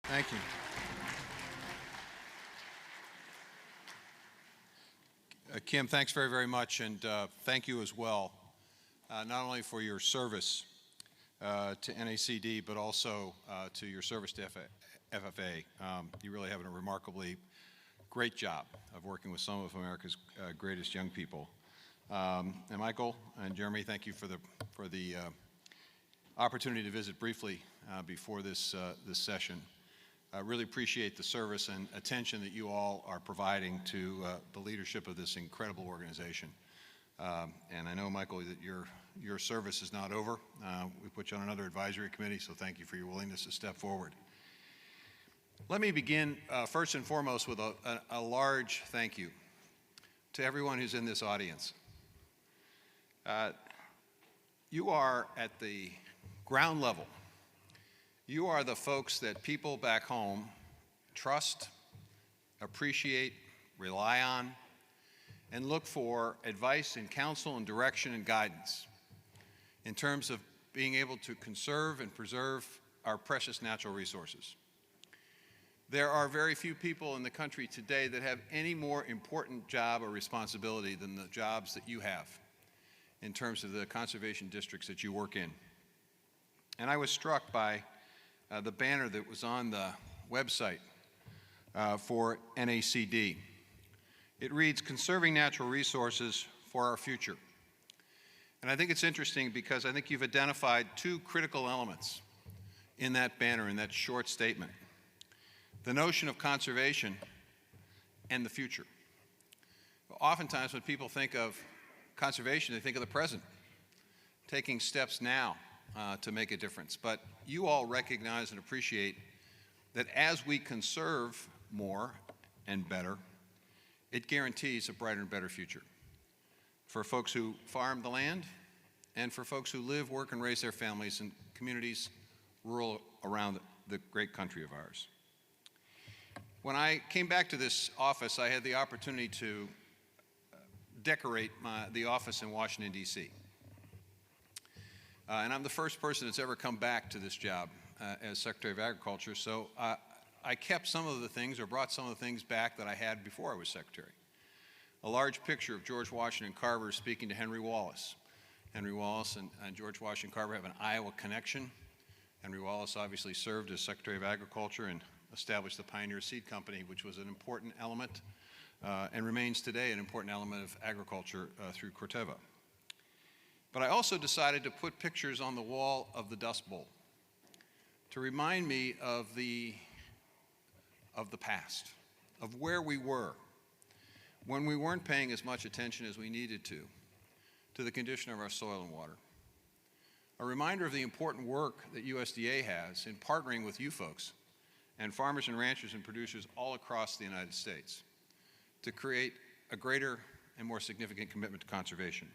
Thank you. Kim, thanks very, very much, and thank you as well, not only for your service to NACD, but also to your service to FFA. You really have a remarkably great job of working with some of America's greatest young people. And Michael and Jeremy, thank you for the opportunity to visit briefly before this session. I really appreciate the service and attention that you all are providing to the leadership of this incredible organization. And I know, Michael, that your service is not over. We put you on another advisory committee, so thank you for your willingness to step forward. Let me begin first and foremost with a large thank you to everyone who's in this audience. You are at the ground level. You are the folks that people back home trust, appreciate, rely on, and look for advice and counsel and direction and guidance in terms of being able to conserve and preserve our precious natural resources. There are very few people in the country today that have any more important job or responsibility than the jobs that you have in terms of the conservation districts that you work in. And I was struck by the banner that was on the website for NACD. It reads, "Conserving Natural Resources for Our Future." And I think it's interesting because I think you've identified two critical elements in that banner, in that short statement. The notion of conservation and the future. Oftentimes when people think of conservation, they think of the present, taking steps now to make a difference. But you all recognize and appreciate that as we conserve more and better, it guarantees a brighter and better future for folks who farm the land and for folks who live, work, and raise their families in communities rural around the great country of ours. When I came back to this office, I had the opportunity to decorate the office in Washington, D.C. And I'm the first person that's ever come back to this job as Secretary of Agriculture, so I kept some of the things, or brought some of the things back that I had before I was Secretary. A large picture of George Washington Carver speaking to Henry Wallace. Henry Wallace and George Washington Carver have an Iowa connection. Henry Wallace obviously served as Secretary of Agriculture and established the Pioneer Seed Company, which was an important element and remains today an important element of agriculture through Corteva. But I also decided to put pictures on the wall of the Dust Bowl to remind me of the past, of where we were when we weren't paying as much attention as we needed to the condition of our soil and water. A reminder of the important work that USDA has in partnering with you folks and farmers and ranchers and producers all across the United States to create a greater and more significant commitment to conservation.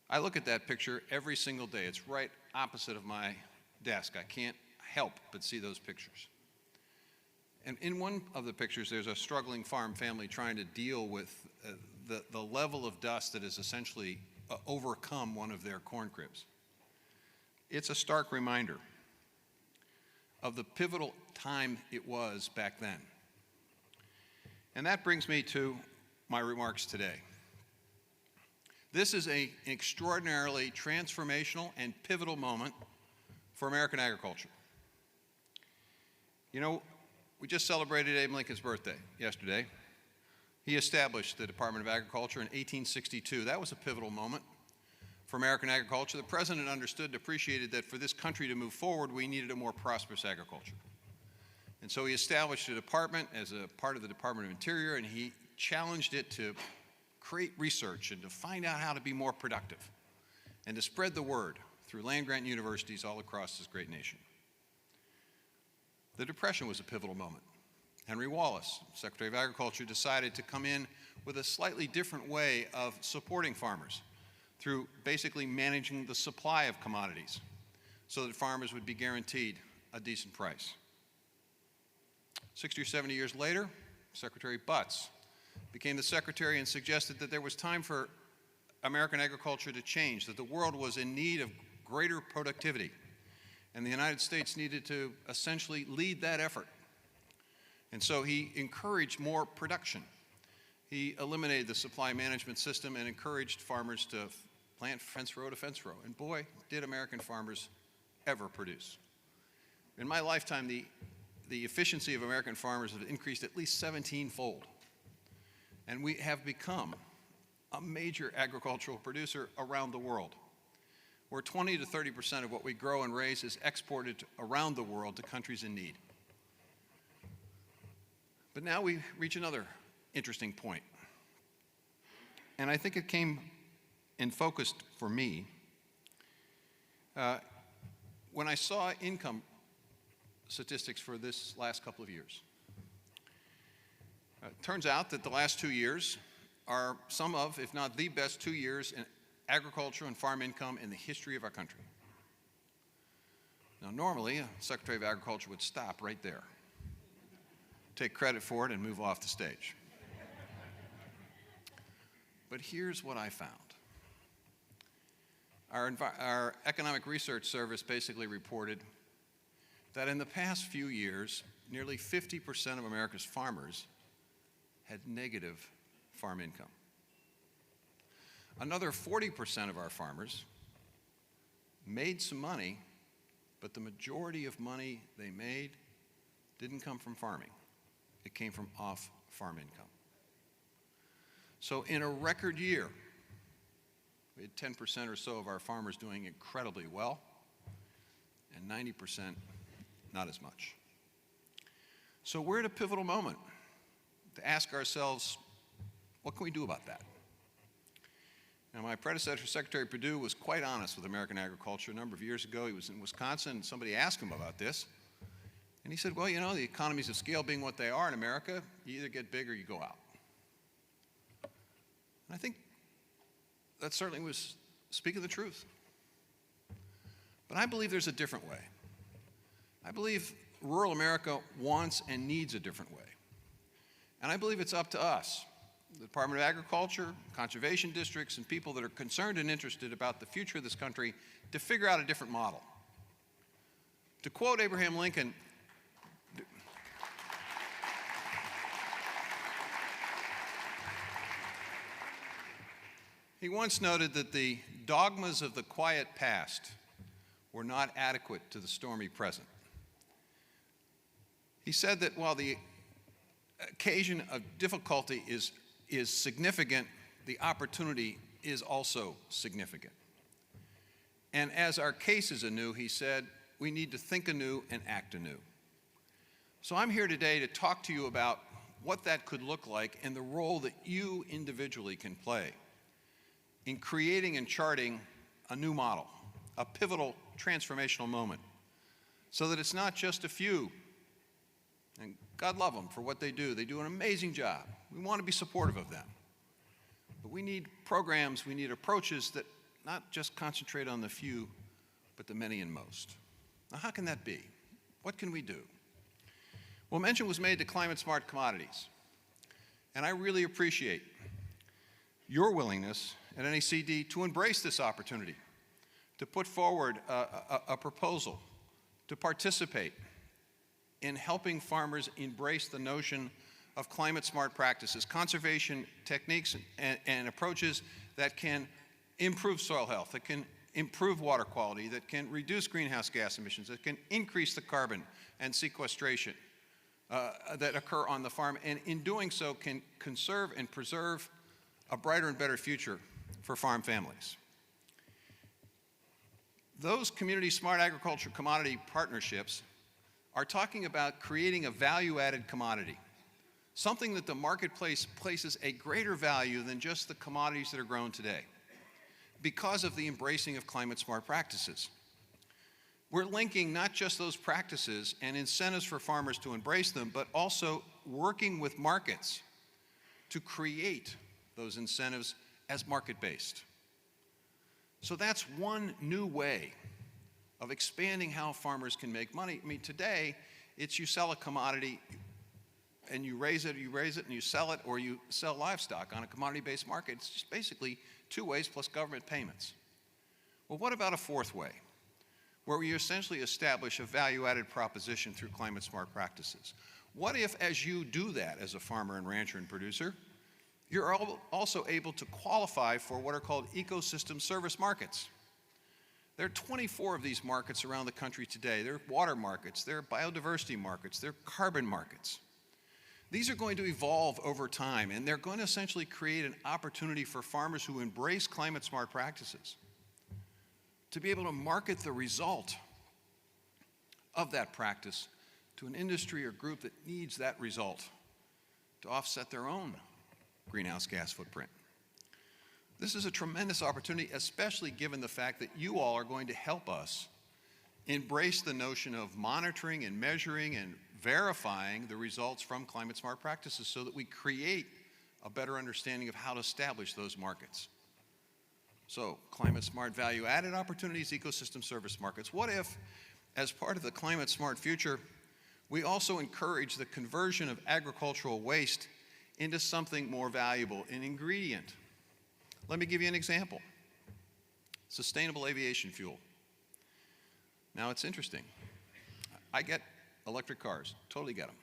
I look at that picture every single day. It's right opposite of my desk. I can't help but see those pictures. And in one of the pictures, there's a struggling farm family trying to deal with the level of dust that has essentially overcome one of their corn cribs. It's a stark reminder of the pivotal time it was back then. And that brings me to my remarks today. This is an extraordinarily transformational and pivotal moment for American agriculture. You know, we just celebrated Abe Lincoln's birthday yesterday. He established the Department of Agriculture in 1862. That was a pivotal moment for American agriculture. The president understood and appreciated that for this country to move forward, we needed a more prosperous agriculture. And so he established a department as a part of the Department of Interior, and he challenged it to create research and to find out how to be more productive and to spread the word through land-grant universities all across this great nation. The Depression was a pivotal moment. Henry Wallace, Secretary of Agriculture, decided to come in with a slightly different way of supporting farmers through basically managing the supply of commodities so that farmers would be guaranteed a decent price. 60 or 70 years later, Secretary Butz became the secretary and suggested that there was time for American agriculture to change, that the world was in need of greater productivity and the United States needed to essentially lead that effort. And so he encouraged more production. He eliminated the supply management system and encouraged farmers to plant fence row to fence row. And boy, did American farmers ever produce. In my lifetime, the efficiency of American farmers has increased at least 17-fold. And we have become a major agricultural producer around the world, where 20 to 30% of what we grow and raise is exported around the world to countries in need. But now we reach another interesting point. And I think it came in focus for me when I saw income statistics for this last couple of years. It turns out that the last 2 years are some of, if not the best 2 years in agriculture and farm income in the history of our country. Now, normally, a Secretary of Agriculture would stop right there, take credit for it, and move off the stage. But here's what I found. Our Economic Research Service basically reported that in the past few years, nearly 50% of America's farmers had negative farm income. Another 40% of our farmers made some money, but the majority of money they made didn't come from farming. It came from off-farm income. So in a record year, we had 10% or so of our farmers doing incredibly well, and 90% not as much. So we're at a pivotal moment to ask ourselves, what can we do about that? Now, my predecessor, Secretary Perdue, was quite honest with American agriculture. A number of years ago, he was in Wisconsin, and somebody asked him about this. And he said, well, you know, the economies of scale being what they are in America, you either get big or you go out. And I think that certainly was speaking the truth. But I believe there's a different way. I believe rural America wants and needs a different way. And I believe it's up to us, the Department of Agriculture, conservation districts, and people that are concerned and interested about the future of this country to figure out a different model. To quote Abraham Lincoln, he once noted that the dogmas of the quiet past were not adequate to the stormy present. He said that while the occasion of difficulty is significant, the opportunity is also significant. And as our case is anew, he said, we need to think anew and act anew. So I'm here today to talk to you about what that could look like and the role that you individually can play in creating and charting a new model, a pivotal transformational moment, so that it's not just a few, and God love them for what they do. They do an amazing job. We want to be supportive of them. But we need programs, we need approaches that not just concentrate on the few, but the many and most. Now, how can that be? What can we do? Well, mention was made to climate-smart commodities. And I really appreciate your willingness at NACD to embrace this opportunity, to put forward a proposal, to participate in helping farmers embrace the notion of climate-smart practices, conservation techniques and approaches that can improve soil health, that can improve water quality, that can reduce greenhouse gas emissions, that can increase the carbon and sequestration that occur on the farm, and in doing so can conserve and preserve a brighter and better future for farm families. Those community smart agriculture commodity partnerships are talking about creating a value-added commodity, something that the marketplace places a greater value than just the commodities that are grown today because of the embracing of climate-smart practices. We're linking not just those practices and incentives for farmers to embrace them, but also working with markets to create those incentives as market-based. So that's one new way of expanding how farmers can make money. I mean, today, it's you sell a commodity and you raise it, and you sell it, or you sell livestock on a commodity-based market. It's just basically two ways plus government payments. Well, what about a fourth way? where we essentially establish a value-added proposition through climate-smart practices. What if, as you do that as a farmer and rancher and producer, you're also able to qualify for what are called ecosystem service markets? There are 24 of these markets around the country today. They're water markets, they're biodiversity markets, they're carbon markets. These are going to evolve over time, and they're going to essentially create an opportunity for farmers who embrace climate-smart practices to be able to market the result of that practice to an industry or group that needs that result to offset their own greenhouse gas footprint. This is a tremendous opportunity, especially given the fact that you all are going to help us embrace the notion of monitoring and measuring and verifying the results from climate-smart practices so that we create a better understanding of how to establish those markets. So, climate-smart value-added opportunities, ecosystem service markets. What if, as part of the climate-smart future, we also encourage the conversion of agricultural waste into something more valuable, an ingredient? Let me give you an example. Sustainable aviation fuel. Now, it's interesting. I get electric cars, totally get them.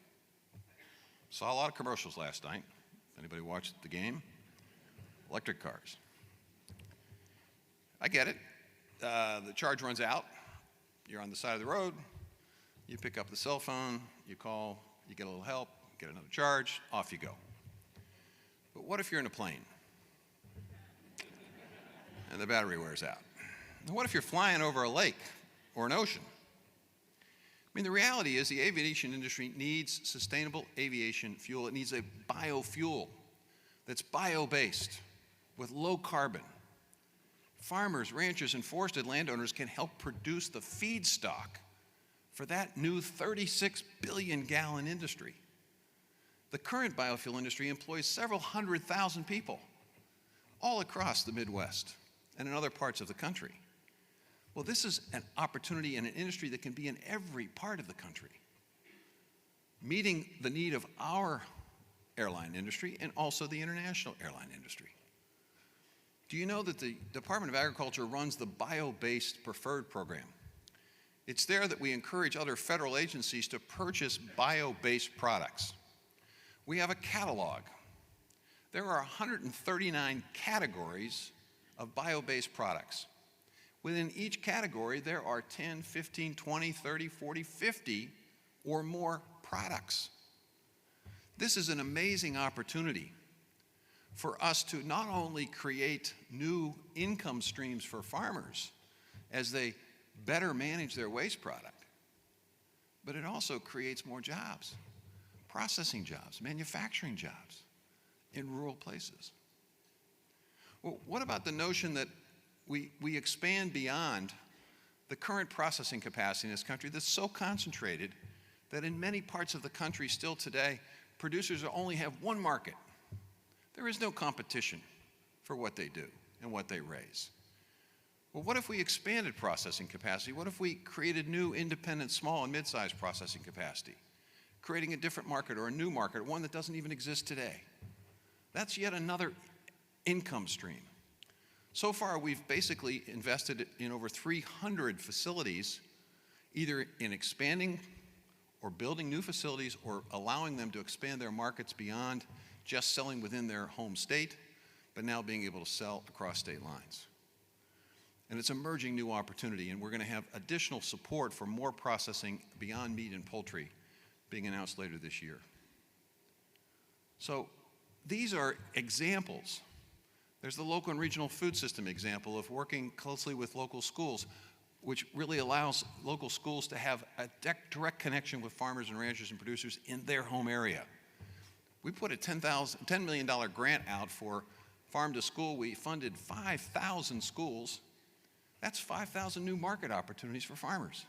Saw a lot of commercials last night. Anybody watched the game? Electric cars. I get it. The charge runs out. You're on the side of the road. You pick up the cell phone. You call. You get a little help. Get another charge. Off you go. But what if you're in a plane and the battery wears out? And what if you're flying over a lake or an ocean? I mean, the reality is the aviation industry needs sustainable aviation fuel. It needs a biofuel that's bio-based with low carbon. Farmers, ranchers, and forested landowners can help produce the feedstock for that new 36 billion gallon industry. The current biofuel industry employs several 100,000 people all across the Midwest and in other parts of the country. Well, this is an opportunity in an industry that can be in every part of the country, meeting the need of our airline industry and also the international airline industry. Do you know that the Department of Agriculture runs the Bio-Based Preferred Program? It's there that we encourage other federal agencies to purchase bio-based products. We have a catalog. There are 139 categories of bio-based products. Within each category, there are 10, 15, 20, 30, 40, 50 or more products. This is an amazing opportunity for us to not only create new income streams for farmers as they better manage their waste product, but it also creates more jobs, processing jobs, manufacturing jobs in rural places. Well, what about the notion that we expand beyond the current processing capacity in this country that's so concentrated that in many parts of the country still today, producers only have one market. There is no competition for what they do and what they raise. Well, what if we expanded processing capacity? What if we created new independent small and mid-sized processing capacity, creating a different market or a new market, one that doesn't even exist today? That's yet another income stream. So far, we've basically invested in over 300 facilities, either in expanding or building new facilities or allowing them to expand their markets beyond just selling within their home state, but now being able to sell across state lines. And it's an emerging new opportunity, and we're going to have additional support for more processing beyond meat and poultry being announced later this year. So these are examples. There's the local and regional food system example of working closely with local schools, which really allows local schools to have a direct connection with farmers and ranchers and producers in their home area. We put a $10 million grant out for Farm to School. We funded 5,000 schools. That's 5,000 new market opportunities for farmers.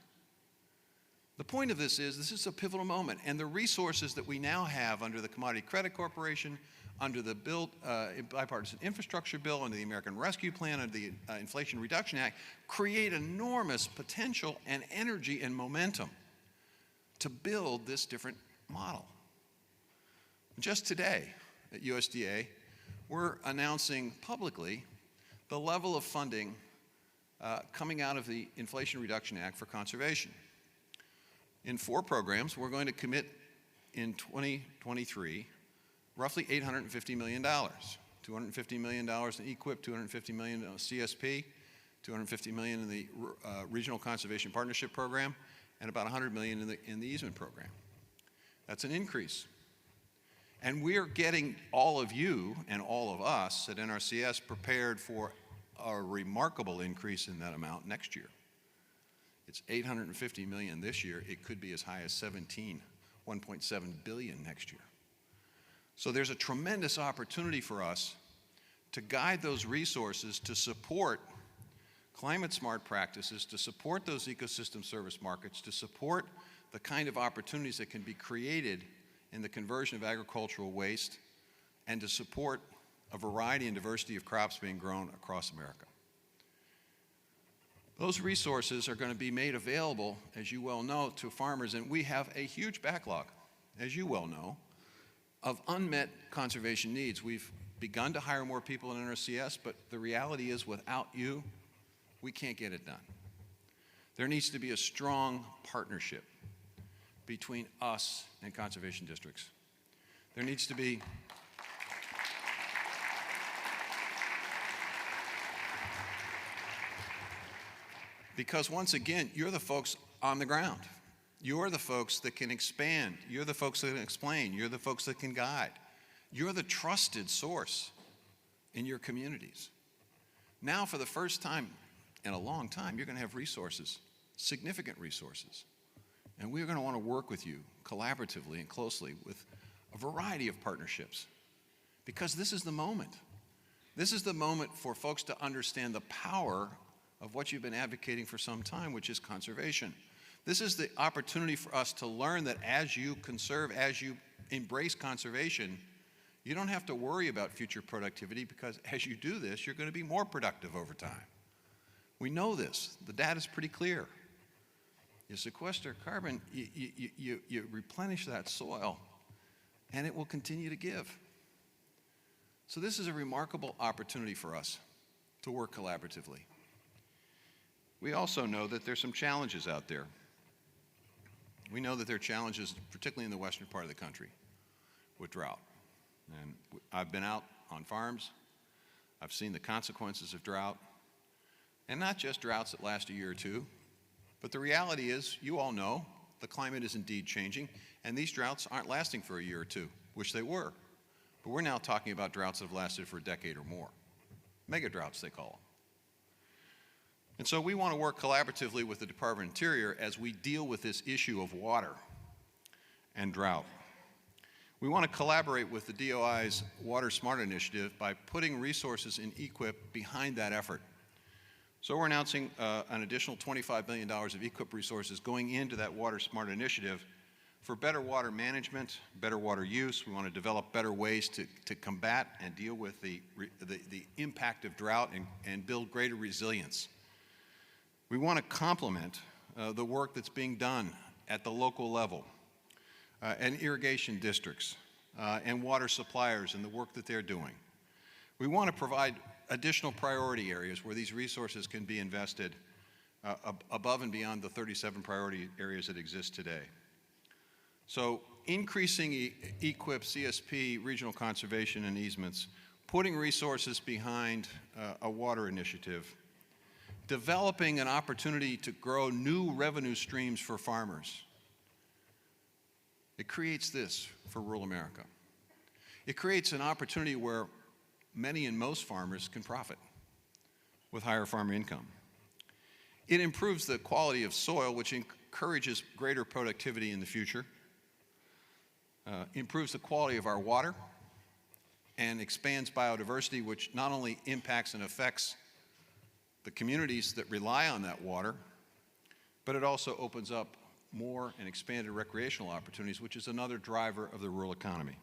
The point of this is a pivotal moment, and the resources that we now have under the Commodity Credit Corporation, under the bipartisan infrastructure bill, under the American Rescue Plan, under the Inflation Reduction Act, create enormous potential and energy and momentum to build this different model. Just today at USDA, we're announcing publicly the level of funding coming out of the Inflation Reduction Act for conservation. In 4 programs, we're going to commit in 2023 roughly $850 million. $250 million in EQIP, $250 million in CSP, $250 million in the Regional Conservation Partnership Program, and about $100 million in the easement program. That's an increase. And we're getting all of you and all of us at NRCS prepared for a remarkable increase in that amount next year. It's $850 million this year. It could be as high as $1.7 billion next year. So there's a tremendous opportunity for us to guide those resources to support climate-smart practices, to support those ecosystem service markets, to support the kind of opportunities that can be created in the conversion of agricultural waste, and to support a variety and diversity of crops being grown across America. Those resources are going to be made available, as you well know, to farmers, and we have a huge backlog, as you well know, of unmet conservation needs. We've begun to hire more people in NRCS, but the reality is without you, we can't get it done. There needs to be a strong partnership between us and conservation districts. There needs to be because once again, you're the folks on the ground. You're the folks that can expand. You're the folks that can explain. You're the folks that can guide. You're the trusted source in your communities. Now, for the first time in a long time, you're going to have resources, significant resources. And we're going to want to work with you collaboratively and closely with a variety of partnerships, because this is the moment. This is the moment for folks to understand the power of what you've been advocating for some time, which is conservation. This is the opportunity for us to learn that as you conserve, as you embrace conservation, you don't have to worry about future productivity, because as you do this, you're going to be more productive over time. We know this. The data is pretty clear. You sequester carbon, you replenish that soil, and it will continue to give. So this is a remarkable opportunity for us to work collaboratively. We also know that there's some challenges out there. We know that there are challenges, particularly in the western part of the country, with drought. And I've been out on farms. I've seen the consequences of drought, and not just droughts that last a year or two, but the reality is, you all know, the climate is indeed changing, and these droughts aren't lasting for a year or two, which they were. But we're now talking about droughts that have lasted for a decade or more. Mega droughts, they call them. And so we want to work collaboratively with the Department of Interior as we deal with this issue of water and drought. We want to collaborate with the DOI's Water Smart initiative by putting resources in EQIP behind that effort. So we're announcing an additional $25 million of EQIP resources going into that Water Smart initiative for better water management, better water use. We want to develop better ways to combat and deal with the impact of drought and build greater resilience. We want to complement the work that's being done at the local level and irrigation districts and water suppliers and the work that they're doing. We want to provide additional priority areas where these resources can be invested above and beyond the 37 priority areas that exist today. So increasing EQIP, CSP, regional conservation and easements, putting resources behind a water initiative, developing an opportunity to grow new revenue streams for farmers. It creates this for rural America. It creates an opportunity where many and most farmers can profit with higher farm income. It improves the quality of soil, which encourages greater productivity in the future, improves the quality of our water, and expands biodiversity, which not only impacts and affects the communities that rely on that water, but it also opens up more and expanded recreational opportunities, which is another driver of the rural economy.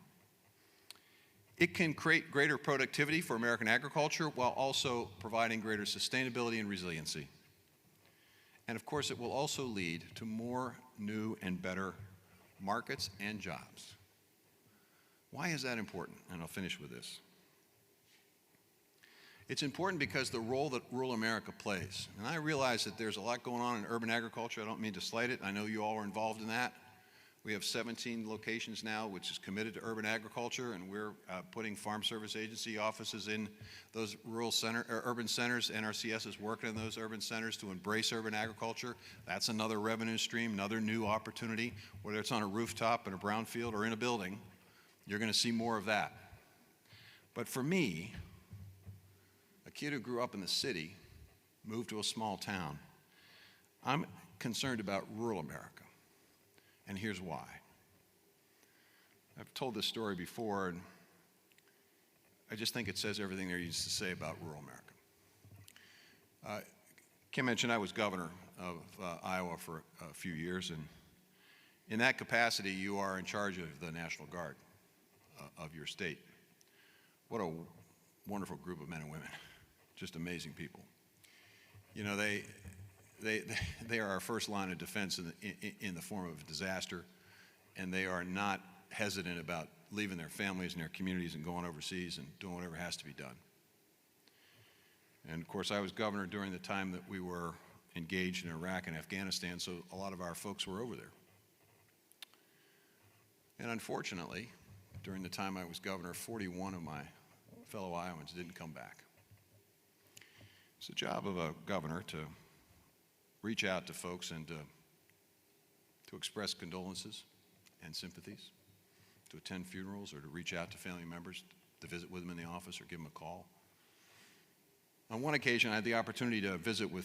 It can create greater productivity for American agriculture while also providing greater sustainability and resiliency. And of course, it will also lead to more new and better markets and jobs. Why is that important? And I'll finish with this. It's important because the role that rural America plays. And I realize that there's a lot going on in urban agriculture. I don't mean to slight it. I know you all are involved in that. We have 17 locations now which is committed to urban agriculture, and we're putting Farm Service Agency offices in those urban centers. NRCS is working in those urban centers to embrace urban agriculture. That's another revenue stream, another new opportunity, whether it's on a rooftop in a brownfield or in a building. You're going to see more of that. But for me, a kid who grew up in the city, moved to a small town, I'm concerned about rural America, and here's why. I've told this story before, and I just think it says everything there needs to say about rural America. Kim mentioned I was governor of Iowa for a few years, and in that capacity, you are in charge of the National Guard of your state. What a wonderful group of men and women. Just amazing people. You know, they are our first line of defense in the form of disaster, and they are not hesitant about leaving their families and their communities and going overseas and doing whatever has to be done. And of course, I was governor during the time that we were engaged in Iraq and Afghanistan, so a lot of our folks were over there. And unfortunately, during the time I was governor, 41 of my fellow Iowans didn't come back. It's the job of a governor to reach out to folks and to express condolences and sympathies, to attend funerals or to reach out to family members, to visit with them in the office or give them a call. On one occasion, I had the opportunity to visit with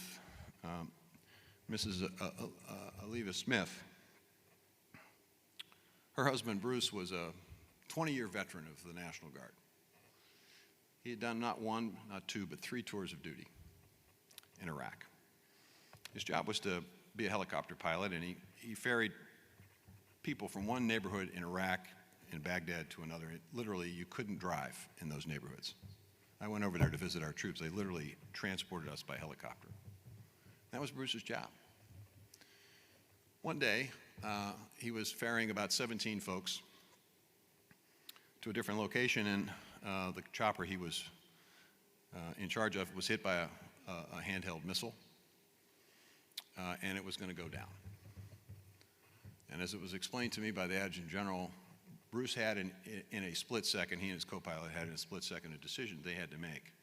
Mrs. Aleva Smith. Her husband, Bruce, was a 20-year veteran of the National Guard. He had done not one, not two, but 3 tours of duty in Iraq. His job was to be a helicopter pilot, and he ferried people from one neighborhood in Iraq and Baghdad to another. Literally, you couldn't drive in those neighborhoods. I went over there to visit our troops. They literally transported us by helicopter. That was Bruce's job. One day, he was ferrying about 17 folks to a different location, and the chopper he was in charge of was hit by a handheld missile, and it was going to go down. And as it was explained to me by the Adjutant General, Bruce had in a split second, he and his co-pilot had in a split second a decision they had to make,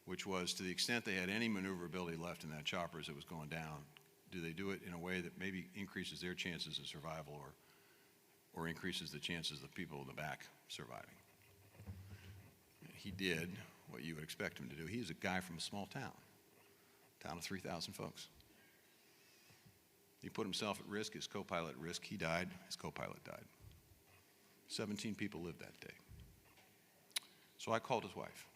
which was, to the extent they had any maneuverability left in that chopper as it was going down, do they do it in a way that maybe increases their chances of survival or increases the chances of the people in the back surviving? He did what you would expect him to do. He's a guy from a small town of 3,000 folks. He put himself at risk, his co-pilot at risk. He died, his co-pilot died. 17 people lived that day. So I called his wife.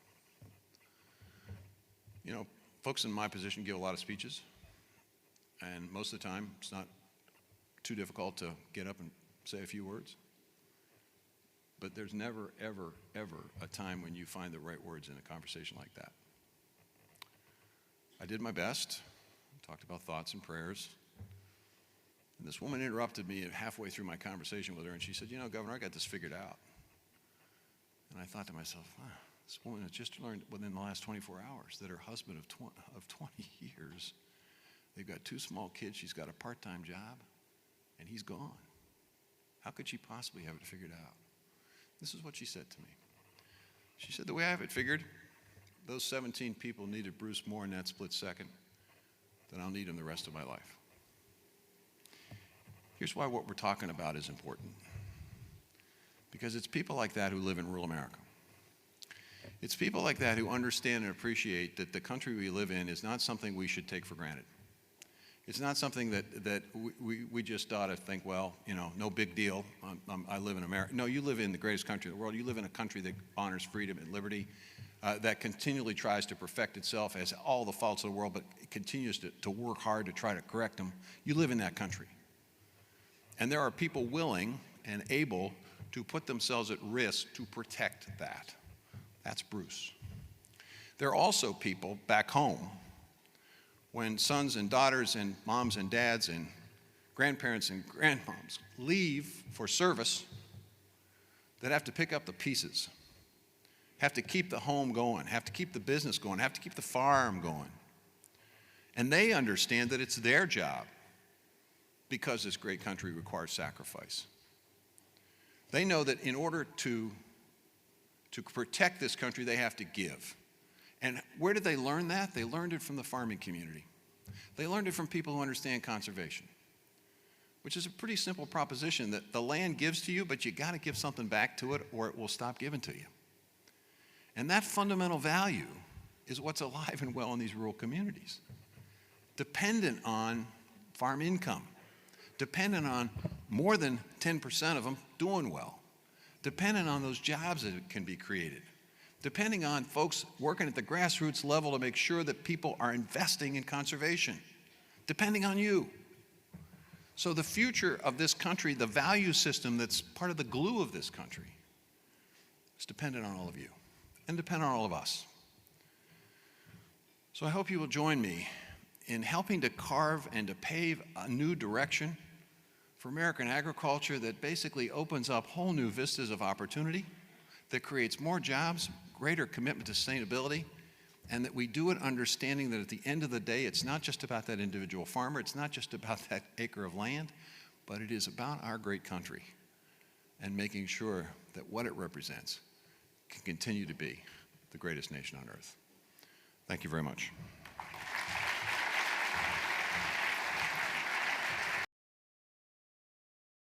You know, folks in my position give a lot of speeches, and most of the time it's not too difficult to get up and say a few words. But there's never, ever, ever a time when you find the right words in a conversation like that. I did my best, talked about thoughts and prayers. And this woman interrupted me halfway through my conversation with her, and she said, "You know, Governor, I got this figured out." And I thought to myself, this woman has just learned within the last 24 hours that her husband of 20 years, they've got 2 small kids, she's got a part-time job, and he's gone. How could she possibly have it figured out? This is what she said to me. She said, "The way I have it figured, those 17 people needed Bruce more in that split second than I'll need him the rest of my life." Here's why what we're talking about is important. Because it's people like that who live in rural America. It's people like that who understand and appreciate that the country we live in is not something we should take for granted. It's not something that we just ought to think, well, you know, no big deal. I live in America. No, you live in the greatest country in the world. You live in a country that honors freedom and liberty, that continually tries to perfect itself, has all the faults of the world, but it continues to work hard to try to correct them. You live in that country. And there are people willing and able to put themselves at risk to protect that. That's Bruce. There are also people back home, when sons and daughters and moms and dads and grandparents and grandmoms leave for service, that have to pick up the pieces, have to keep the home going, have to keep the business going, have to keep the farm going. And they understand that it's their job because this great country requires sacrifice. They know that in order to protect this country, they have to give. And where did they learn that? They learned it from the farming community. They learned it from people who understand conservation, which is a pretty simple proposition that the land gives to you, but you got to give something back to it or it will stop giving to you. And that fundamental value is what's alive and well in these rural communities, dependent on farm income, dependent on more than 10% of them doing well, dependent on those jobs that can be created, depending on folks working at the grassroots level to make sure that people are investing in conservation, depending on you. So the future of this country, the value system that's part of the glue of this country, is dependent on all of you and dependent on all of us. So I hope you will join me in helping to carve and to pave a new direction for American agriculture that basically opens up whole new vistas of opportunity, that creates more jobs, greater commitment to sustainability, and that we do it understanding that at the end of the day, it's not just about that individual farmer, it's not just about that acre of land, but it is about our great country and making sure that what it represents can continue to be the greatest nation on earth. Thank you very much.